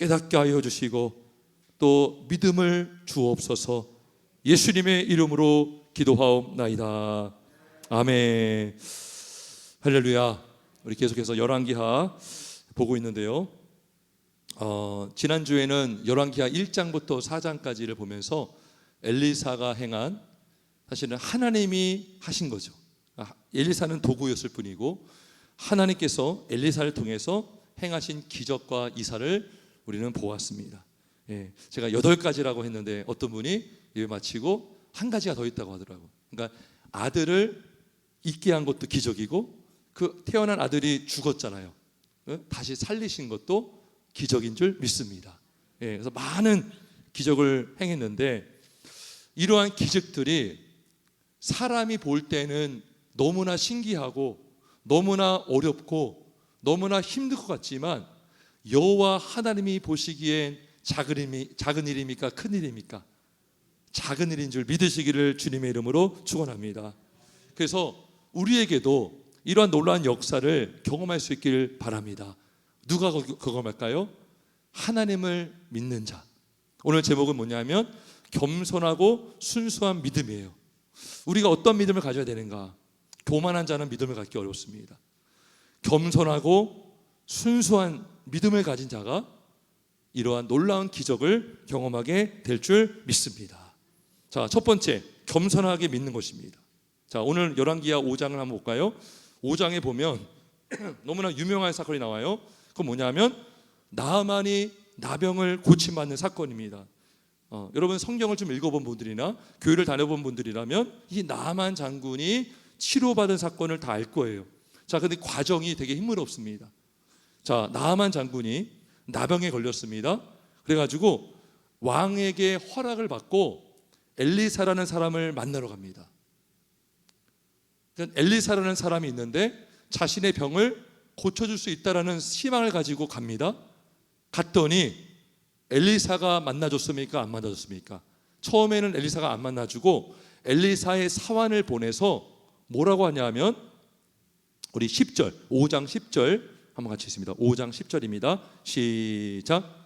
깨닫게 하여 주시고 또 믿음을 주옵소서. 예수님의 이름으로 기도하옵나이다. 아멘. 할렐루야. 우리 계속해서 열왕기하 보고 있는데요. 지난주에는 열왕기하 1장부터 4장까지를 보면서 엘리사가 행한, 사실은 하나님이 하신 거죠. 엘리사는 도구였을 뿐이고 하나님께서 엘리사를 통해서 행하신 기적과 이사를 우리는 보았습니다. 제가 8가지라고 했는데 어떤 분이 예배 마치고 한 가지가 더 있다고 하더라고요. 그러니까 아들을 있게 한 것도 기적이고 그 태어난 아들이 죽었잖아요. 다시 살리신 것도 기적인 줄 믿습니다. 그래서 많은 기적을 행했는데 이러한 기적들이 사람이 볼 때는 너무나 신기하고 너무나 어렵고 너무나 힘들 것 같지만 여호와 하나님이 보시기엔 작은 일입니까? 큰 일입니까? 작은 일인 줄 믿으시기를 주님의 이름으로 축원합니다. 그래서 우리에게도 이러한 놀라운 역사를 경험할 수 있길 바랍니다. 누가 경험할까요? 하나님을 믿는 자. 오늘 제목은 뭐냐면 겸손하고 순수한 믿음이에요. 우리가 어떤 믿음을 가져야 되는가? 교만한 자는 믿음을 갖기 어렵습니다. 겸손하고 순수한 믿음을 가진 자가 이러한 놀라운 기적을 경험하게 될 줄 믿습니다. 자, 첫 번째, 겸손하게 믿는 것입니다. 자, 오늘 열왕기하 5장을 한번 볼까요? 5장에 보면 너무나 유명한 사건이 나와요. 그건 뭐냐면 나아만이 나병을 고침받는 사건입니다. 여러분 성경을 좀 읽어본 분들이나 교회를 다녀본 분들이라면 이 나아만 장군이 치료받은 사건을 다 알 거예요. 자, 근데 과정이 되게 힘들었습니다. 자, 나아만 장군이 나병에 걸렸습니다. 그래가지고 왕에게 허락을 받고 엘리사라는 사람을 만나러 갑니다. 엘리사라는 사람이 있는데 자신의 병을 고쳐줄 수 있다라는 희망을 가지고 갑니다. 갔더니 엘리사가 만나줬습니까? 안 만나줬습니까? 처음에는 엘리사가 안 만나주고 엘리사의 사환을 보내서 뭐라고 하냐면 우리 10절, 5장 10절 한번 같이 있습니다. 5장 10절입니다. 시작.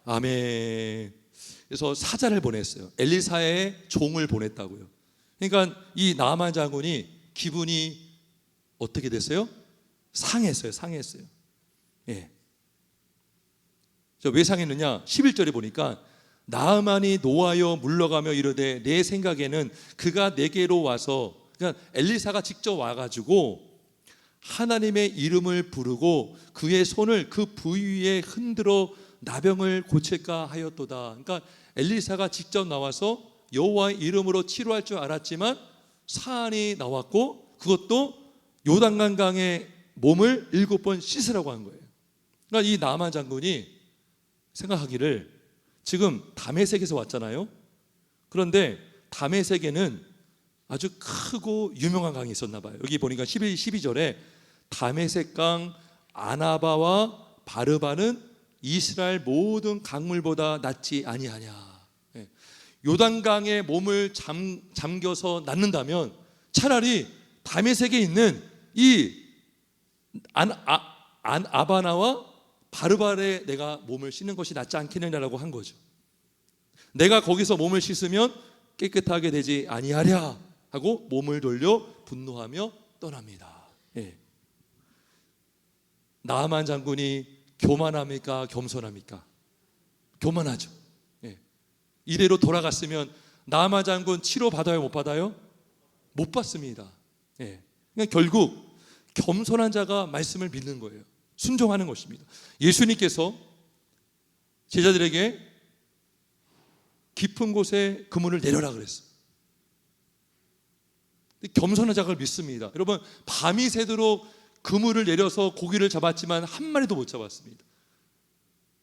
아멘. 그래서 사자를 보냈어요. 엘리사의 종을 보냈다고요. 그러니까 이 나아만 장군이 기분이 어떻게 됐어요? 상했어요. 왜 상했느냐? 11절에 보니까 나아만이 노하여 물러가며 이르되 내 생각에는 그가 내게로 와서, 그러니까 엘리사가 직접 와가지고 하나님의 이름을 부르고 그의 손을 그 부위에 흔들어 나병을 고칠까 하였도다. 그러니까 엘리사가 직접 나와서 여호와의 이름으로 치료할 줄 알았지만 사안이 나왔고 그것도 요단강강에 몸을 7번 씻으라고 한 거예요. 그러니까 이 나아만 장군이 생각하기를 지금 다메섹에서 왔잖아요. 그런데 다메섹에는 아주 크고 유명한 강이 있었나 봐요. 여기 보니까 12절에 다메섹강 아나바와 바르바는 이스라엘 모든 강물보다 낫지 아니하냐. 요단강에 몸을 잠겨서 낫는다면 차라리 다메섹에 있는 이 아바나와 바르바에 내가 몸을 씻는 것이 낫지 않겠느냐라고 한 거죠. 내가 거기서 몸을 씻으면 깨끗하게 되지 아니하랴 하고 몸을 돌려 분노하며 떠납니다. 나아만 장군이 교만합니까? 겸손합니까? 교만하죠. 이래로 돌아갔으면 나아만 장군 치료 받아요? 못 받아요? 못 받습니다. 그러니까 결국 겸손한 자가 말씀을 믿는 거예요. 순종하는 것입니다. 예수님께서 제자들에게 깊은 곳에 그물을 내려라 그랬어요. 겸손한 자가 믿습니다. 여러분 밤이 새도록 그물을 내려서 고기를 잡았지만 한 마리도 못 잡았습니다.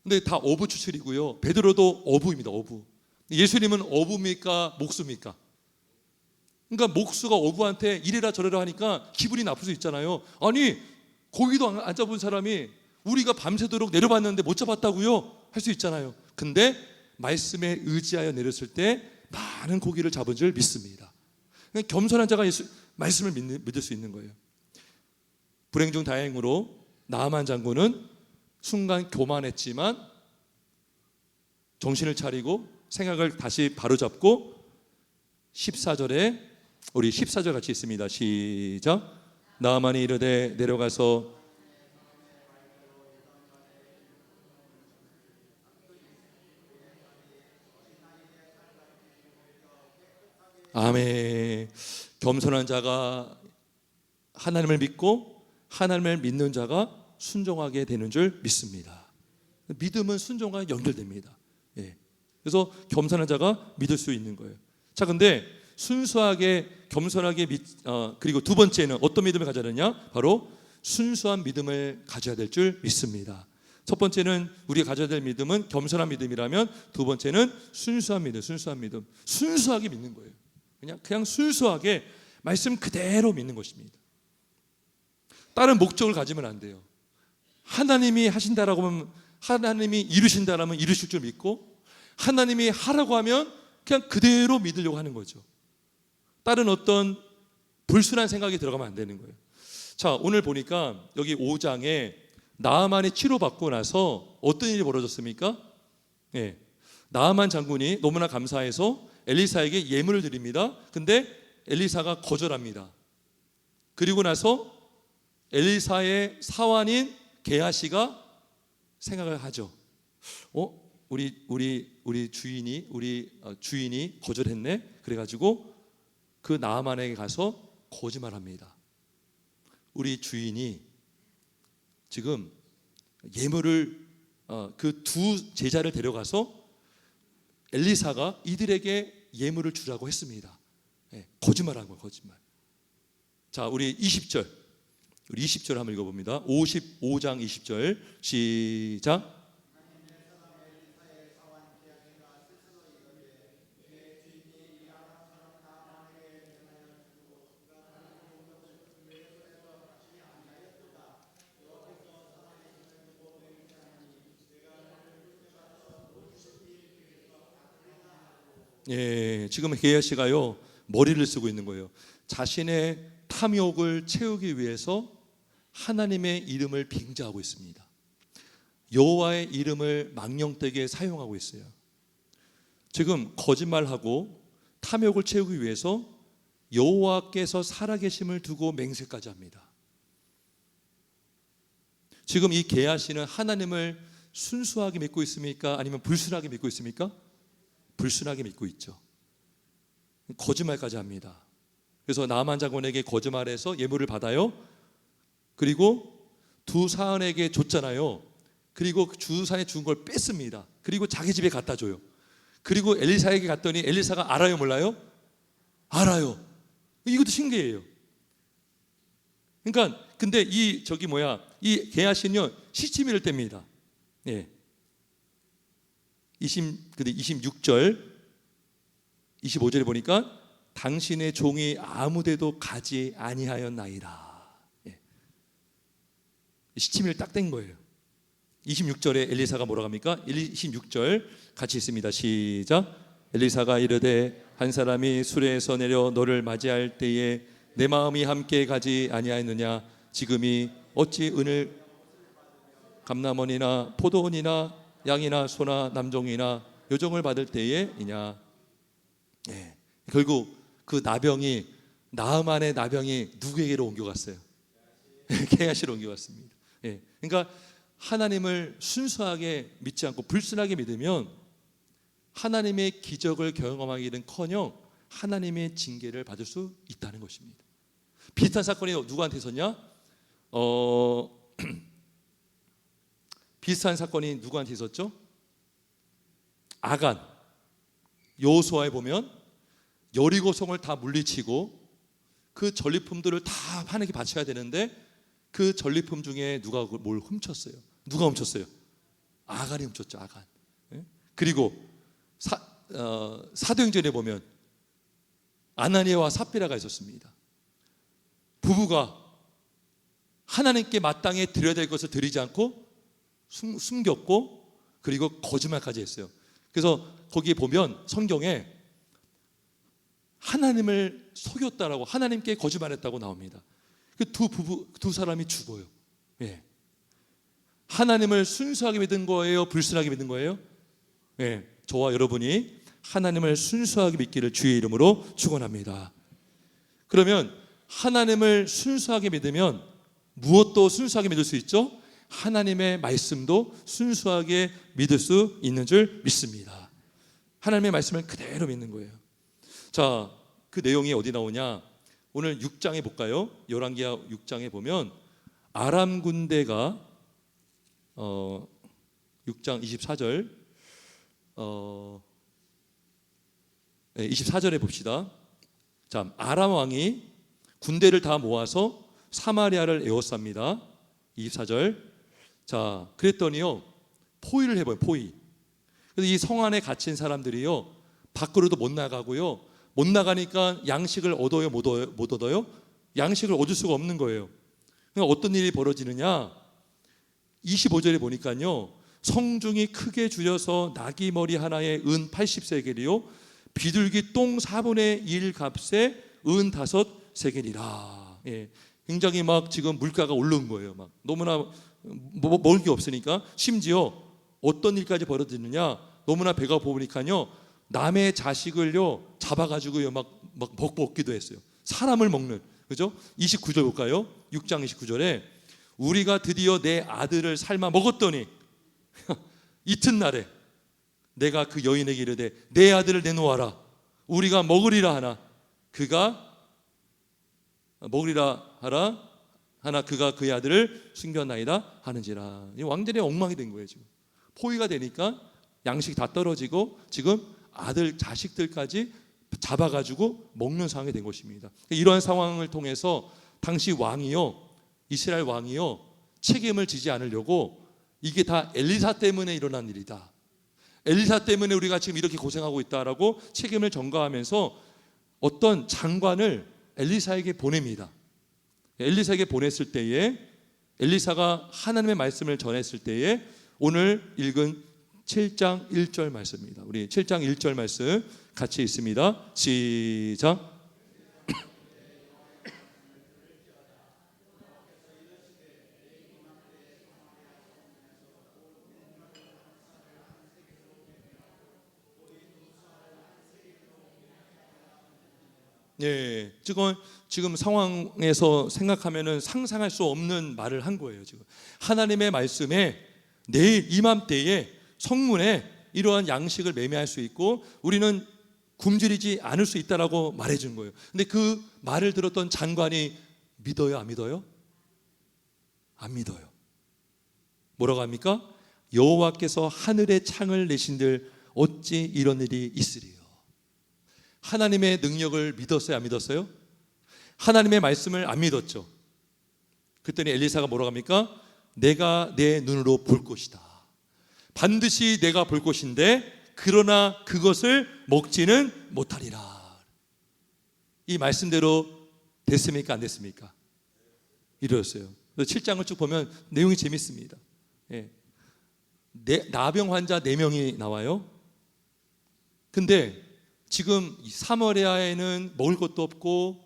근데 다 어부 추출이고요. 베드로도 어부입니다. 어부. 예수님은 어부입니까? 목수입니까? 그러니까 목수가 어부한테 이래라 저래라 하니까 기분이 나쁠 수 있잖아요. 아니 고기도 안 잡은 사람이 우리가 밤새도록 내려봤는데 못 잡았다고요? 할 수 있잖아요. 근데 말씀에 의지하여 내렸을 때 많은 고기를 잡은 줄 믿습니다. 그냥 겸손한 자가 말씀을 믿을 수 있는 거예요. 불행 중 다행으로 나아만 장군은 순간 교만했지만 정신을 차리고 생각을 다시 바로잡고 14절에 우리 14절 같이 있습니다. 시작. 나아만이 이르되 내려가서 아멘. 겸손한 자가 하나님을 믿고 하나님을 믿는 자가 순종하게 되는 줄 믿습니다. 믿음은 순종과 연결됩니다. 예. 그래서 겸손한 자가 믿을 수 있는 거예요. 자, 근데 순수하게 겸손하게 그리고 두 번째는 어떤 믿음을 가져야 되냐? 바로 순수한 믿음을 가져야 될 줄 믿습니다. 첫 번째는 우리가 가져야 될 믿음은 겸손한 믿음이라면 두 번째는 순수한 믿음, 순수하게 믿는 거예요. 그냥 순수하게 말씀 그대로 믿는 것입니다. 다른 목적을 가지면 안 돼요. 하나님이 하신다라고 하면 하나님이 이루신다라면 이루실 줄 믿고 하나님이 하라고 하면 그냥 그대로 믿으려고 하는 거죠. 다른 어떤 불순한 생각이 들어가면 안 되는 거예요. 자, 오늘 보니까 여기 5장에 나아만이 치료받고 나서 어떤 일이 벌어졌습니까? 예, 나아만 장군이 너무나 감사해서 엘리사에게 예물을 드립니다. 근데 엘리사가 거절합니다. 그리고 나서 엘리사의 사환인 게하시가 생각을 하죠. 우리 주인이 거절했네. 그래가지고 그 나아만에게 가서 거짓말합니다. 우리 주인이 지금 예물을 그 두 제자를 데려가서 엘리사가 이들에게 예물을 주라고 했습니다. 네, 거짓말한 거예요, 거짓말. 자, 우리 20절 한번 읽어봅니다. 55장 20절 시작. 예, 지금 게하시가요 머리를 쓰고 있는 거예요. 자신의 탐욕을 채우기 위해서 하나님의 이름을 빙자하고 있습니다. 여호와의 이름을 망령되게 사용하고 있어요. 지금 거짓말하고 탐욕을 채우기 위해서 여호와께서 살아계심을 두고 맹세까지 합니다. 지금 이 게하시는 하나님을 순수하게 믿고 있습니까? 아니면 불순하게 믿고 있습니까? 불순하게 믿고 있죠. 거짓말까지 합니다. 그래서 나아만 장군에게 거짓말해서 예물을 받아요. 그리고 두 사환에게 줬잖아요. 그리고 두 사환에 준 걸 뺐습니다. 그리고 자기 집에 갖다 줘요. 그리고 엘리사에게 갔더니 엘리사가 알아요, 몰라요? 알아요. 이것도 신기해요. 그러니까 근데 이 게하시는요 시치미를 뗍니다. 예. 26절 25절에 보니까 당신의 종이 아무데도 가지 아니하였나이다. 예. 시치미를 딱 뗀 거예요. 26절에 엘리사가 뭐라고 합니까? 26절 같이 있습니다. 시작. 엘리사가 이르되 한 사람이 수레에서 내려 너를 맞이할 때에 내 마음이 함께 가지 아니하였느냐? 지금이 어찌 은을 감람원이나 포도원이나 양이나 소나 남종이나 요정을 받을 때에이냐? 예. 결국 그 나아만의 나병이 누구에게로 옮겨갔어요? 게하시로 옮겨갔습니다. 예. 그러니까 하나님을 순수하게 믿지 않고 불순하게 믿으면 하나님의 기적을 경험하기는커녕 하나님의 징계를 받을 수 있다는 것입니다. 비슷한 사건이 누구한테 있었냐? 비슷한 사건이 누구한테 있었죠? 아간. 여호수아에 보면 여리고성을 다 물리치고 그 전리품들을 다 하나님께 바쳐야 되는데 그 전리품 중에 누가 뭘 훔쳤어요? 누가 훔쳤어요? 아간이 훔쳤죠. 아간. 그리고 사도행전에 보면 아나니아와 삽비라가 있었습니다. 부부가 하나님께 마땅히 드려야 될 것을 드리지 않고 숨겼고 그리고 거짓말까지 했어요. 그래서 거기에 보면 성경에 하나님을 속였다라고, 하나님께 거짓말했다고 나옵니다. 그 두 사람이 죽어요. 예. 하나님을 순수하게 믿은 거예요? 불순하게 믿은 거예요? 예. 저와 여러분이 하나님을 순수하게 믿기를 주의 이름으로 축원합니다. 그러면 하나님을 순수하게 믿으면 무엇도 순수하게 믿을 수 있죠? 하나님의 말씀도 순수하게 믿을 수 있는 줄 믿습니다. 하나님의 말씀을 그대로 믿는 거예요. 자, 그 내용이 어디 나오냐? 오늘 6장에 볼까요? 열왕기하 6장에 보면 아람 군대가 6장 24절 24절에 봅시다. 자, 아람 왕이 군대를 다 모아서 사마리아를 에워쌉니다. 24절. 자, 그랬더니요, 포위를 해봐요. 포위. 그래서 이 성 안에 갇힌 사람들이요, 밖으로도 못 나가고요, 못 나가니까 양식을 얻어요, 못 얻어요? 양식을 얻을 수가 없는 거예요. 그러니까 어떤 일이 벌어지느냐? 25절에 보니까요, 성중이 크게 줄여서 나귀 머리 하나에 은 80세겔이요, 비둘기 똥 4분의 1 값에 은 5세겔이라. 예, 굉장히 막 지금 물가가 오른 거예요. 막 너무나 먹을 게 없으니까. 심지어 어떤 일까지 벌어지느냐? 너무나 배가 고프니까요, 남의 자식을요 잡아가지고요 막 먹기도 했어요. 사람을 먹는, 그죠? 29절 볼까요? 6장 29절에 우리가 드디어 내 아들을 삶아 먹었더니 이튿날에 내가 그 여인에게 이르되 내 아들을 내놓아라. 우리가 먹으리라 하나 그가 먹으리라 하나 그가 그의 아들을 숨겼나이다 하는지라. 이 왕들의 엉망이 된 거예요. 지금 포위가 되니까 양식 다 떨어지고 지금 아들 자식들까지 잡아가지고 먹는 상황이 된 것입니다. 이러한 상황을 통해서 당시 왕이요, 이스라엘 왕이요, 책임을 지지 않으려고 이게 다 엘리사 때문에 일어난 일이다, 엘리사 때문에 우리가 지금 이렇게 고생하고 있다라고 책임을 전가하면서 어떤 장관을 엘리사에게 보냅니다. 엘리사에게 보냈을 때에 엘리사가 하나님의 말씀을 전했을 때에 오늘 읽은 7장 1절 말씀입니다. 우리 7장 1절 말씀 같이 읽습니다. 시작. 예, 지금 상황에서 생각하면은 상상할 수 없는 말을 한 거예요. 지금 하나님의 말씀에 내일 이맘때에 성문에 이러한 양식을 매매할 수 있고 우리는 굶주리지 않을 수 있다라고 말해준 거예요. 근데 그 말을 들었던 장관이 믿어요, 안 믿어요? 안 믿어요. 뭐라고 합니까? 여호와께서 하늘의 창을 내신들 어찌 이런 일이 있으리요. 하나님의 능력을 믿었어요, 안 믿었어요? 하나님의 말씀을 안 믿었죠. 그랬더니 엘리사가 뭐라고 합니까? 내가 내 눈으로 볼 것이다. 반드시 내가 볼 것인데 그러나 그것을 먹지는 못하리라. 이 말씀대로 됐습니까, 안 됐습니까? 이러셨어요. 7장을 쭉 보면 내용이 재밌습니다. 예. 나병 환자 4명이 나와요. 근데 지금 사마리아에는 먹을 것도 없고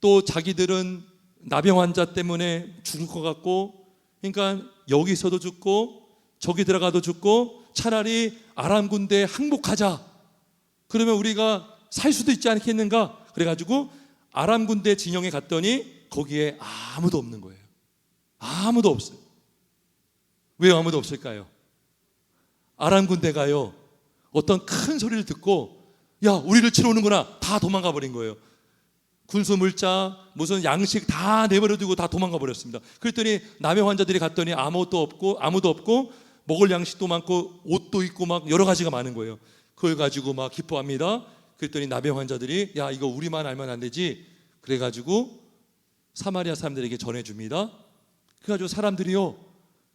또 자기들은 나병 환자 때문에 죽을 것 같고, 그러니까 여기서도 죽고 저기 들어가도 죽고 차라리 아람 군대에 항복하자. 그러면 우리가 살 수도 있지 않겠는가? 그래가지고 아람 군대 진영에 갔더니 거기에 아무도 없는 거예요. 아무도 없어요. 왜 아무도 없을까요? 아람 군대가요 어떤 큰 소리를 듣고 야, 우리를 치러 오는구나. 다 도망가 버린 거예요. 군수 물자 무슨 양식 다 내버려 두고 다 도망가 버렸습니다. 그랬더니 남의 환자들이 갔더니 아무도 없고 먹을 양식도 많고 옷도 있고 막 여러 가지가 많은 거예요. 그걸 가지고 막 기뻐합니다. 그랬더니 나병 환자들이 야, 이거 우리만 알면 안 되지. 그래가지고 사마리아 사람들에게 전해줍니다. 그래가지고 사람들이요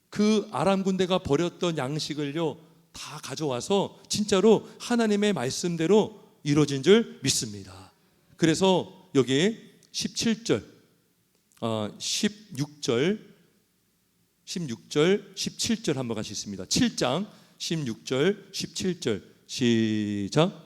그 아람 군대가 버렸던 양식을요 다 가져와서 진짜로 하나님의 말씀대로 이루어진 줄 믿습니다. 그래서 여기 17절, 16절, 17절 한번 같이 있습니다. 7장 16절, 17절 시작.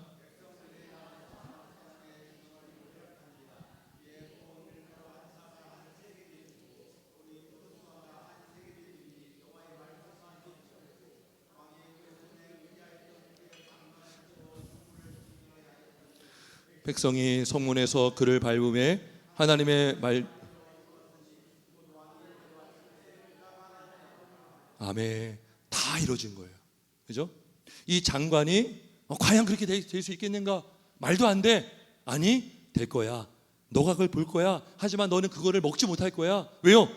백성이 성문에서 그를 밟음에 하나님의 말 아멘 다 이루어진 거예요. 그죠? 이 장관이 과연 그렇게 될 수 있겠는가? 말도 안 돼. 아니 될 거야. 너가 그걸 볼 거야. 하지만 너는 그거를 먹지 못할 거야. 왜요?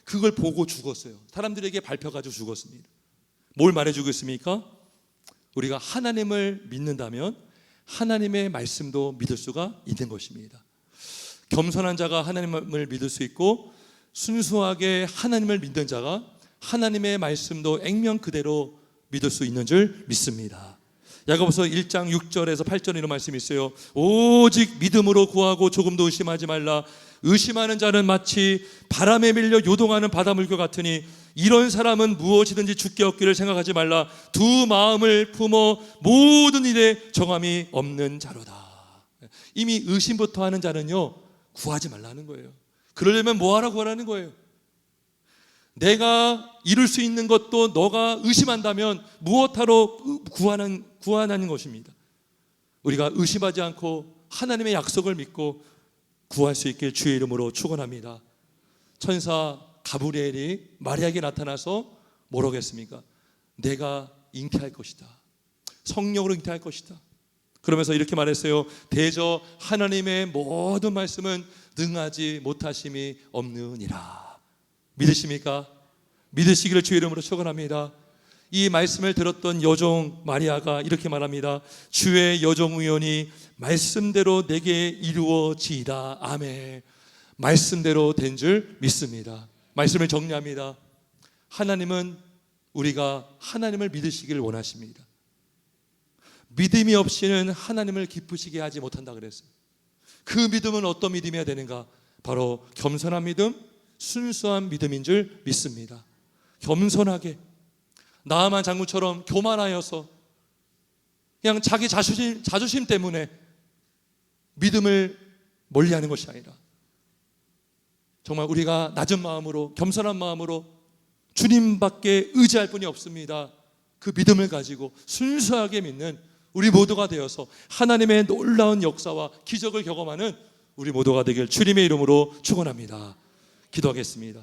그걸 보고 죽었어요. 사람들에게 밟혀가지고 죽었습니다. 뭘 말해주고 있습니까? 우리가 하나님을 믿는다면 하나님의 말씀도 믿을 수가 있는 것입니다. 겸손한 자가 하나님을 믿을 수 있고 순수하게 하나님을 믿는 자가 하나님의 말씀도 액면 그대로 믿을 수 있는 줄 믿습니다. 야고보서 1장 6절에서 8절에 이런 말씀이 있어요. 오직 믿음으로 구하고 조금도 의심하지 말라. 의심하는 자는 마치 바람에 밀려 요동하는 바닷물과 같으니 이런 사람은 무엇이든지 죽게 얻기를 생각하지 말라. 두 마음을 품어 모든 일에 정함이 없는 자로다. 이미 의심부터 하는 자는요 구하지 말라는 거예요. 그러려면 뭐하라 구하라는 거예요. 내가 이룰 수 있는 것도 너가 의심한다면 무엇하러 구하는 것입니다. 우리가 의심하지 않고 하나님의 약속을 믿고 구할 수 있길 주의 이름으로 축원합니다. 천사 가브리엘이 마리아에게 나타나서 뭐라고 했습니까? 내가 잉태할 것이다. 성령으로 잉태할 것이다. 그러면서 이렇게 말했어요. 대저 하나님의 모든 말씀은 능하지 못하심이 없느니라. 믿으십니까? 믿으시기를 주의 이름으로 축원합니다. 이 말씀을 들었던 여종 마리아가 이렇게 말합니다. 주의 여종 의원이 말씀대로 내게 이루어지이다. 아멘. 말씀대로 된 줄 믿습니다. 말씀을 정리합니다. 하나님은 우리가 하나님을 믿으시기를 원하십니다. 믿음이 없이는 하나님을 기쁘시게 하지 못한다 그랬어요. 그 믿음은 어떤 믿음이어야 되는가? 바로 겸손한 믿음, 순수한 믿음인 줄 믿습니다. 겸손하게 나아만 장군처럼 교만하여서 그냥 자기 자존심 때문에 믿음을 멀리하는 것이 아니라 정말 우리가 낮은 마음으로 겸손한 마음으로 주님밖에 의지할 분이 없습니다. 그 믿음을 가지고 순수하게 믿는 우리 모두가 되어서 하나님의 놀라운 역사와 기적을 경험하는 우리 모두가 되길 주님의 이름으로 축원합니다. 기도하겠습니다.